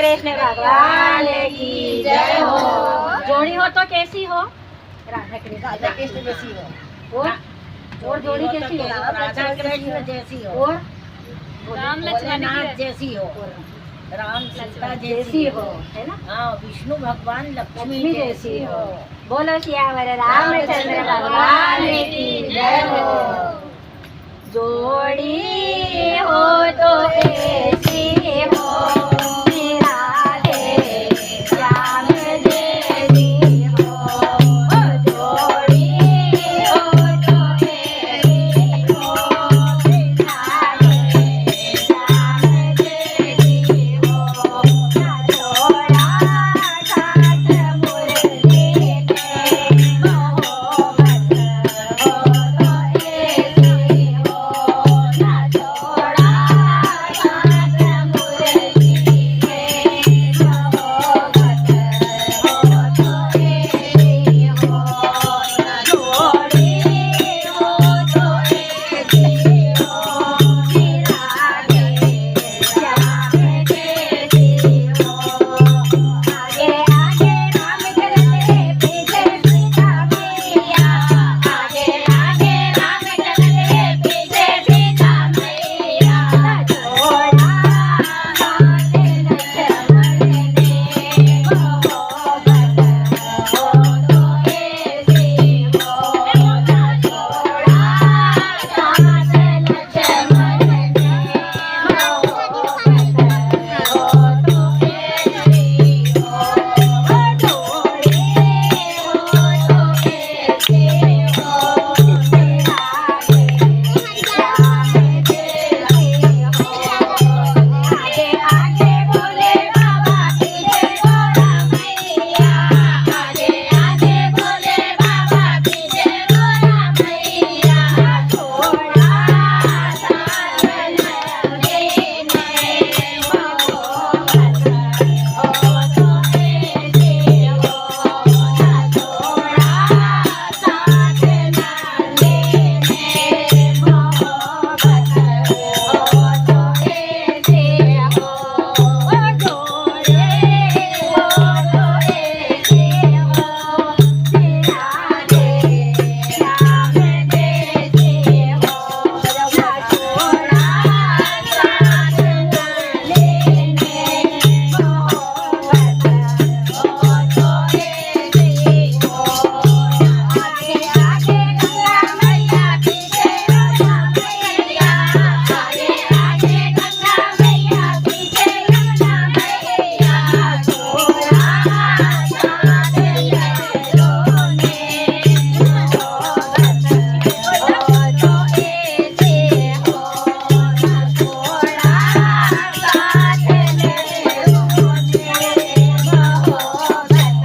कृष्ण भगवान की जय हो। जोड़ी हो तो कैसी हो? राधा कृष्ण जैसी हो। और जोड़ी कैसी हो? राधा कृष्ण जैसी हो। और राम लक्ष्मण जैसी हो। राम सीता जैसी हो, है ना? हाँ, विष्णु भगवान लक्ष्मी जैसी हो। बोलो श्यावर रामचंद्र भगवान की जय हो। जोड़ी हो तो ऐसी हो, राधे श्याम जैसी हो। जोड़ी हो तो ऐसी हो, राधे श्याम जैसी हो। थोड़ा साथ मुरली के मोहब्बत हो तो ऐसी हो। थोड़ा साथ मुरली के मोहब्बत हो तो ऐसी हो। जोड़ी हो तो ऐसी हो, राधे श्याम जैसी हो। आगे आगे राम चलते पीछे सीता मैया। आगे आगे राम चलते पीछे सीता मैया। थोड़ा हाथ लक्ष्मण ने मोहब्बत हो तो ऐसी हो। थोड़ा हाथ लक्ष्मण ने आगे आगे बोले बाबा पीछे गोरा मैया। आगे आगे बोले बाबा पीछे गोरा मैया। थोड़ा साथ लगे ने मोहब्बत हो तो ऐसी हो। थोड़ा साथ लगे ने मोहब्बत हो तो ऐसी हो। जोड़े हो तो ऐसी हो, राधे श्याम जैसी हो। थोड़ा साथ लेने मोहब्बत हो तो ऐसी हो। आगे आगे गंगा मैया पीछे यमुना मैया। आगे आगे गंगा मैया पीछे यमुना मैया। थोड़ा साथ लहरों ने मोहब्बत हो तो ऐसी हो। थोड़ा साथ लहरों ने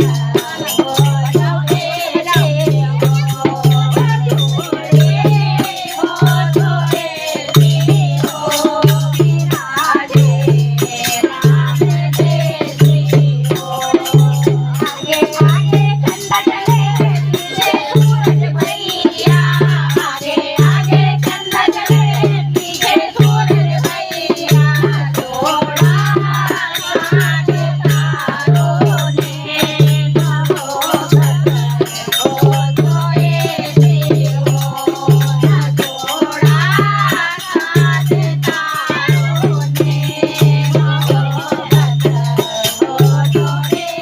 मोहब्बत हो तो ऐसी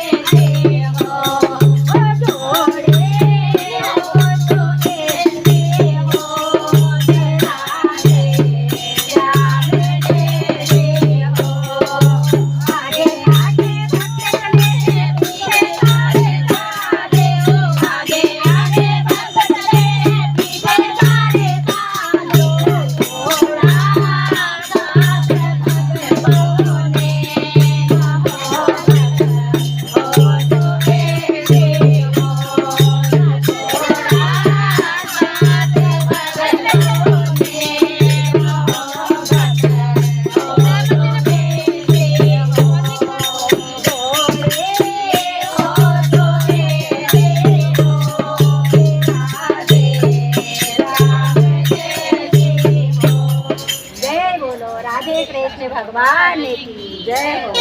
कृष्ण भगवान की जय हो।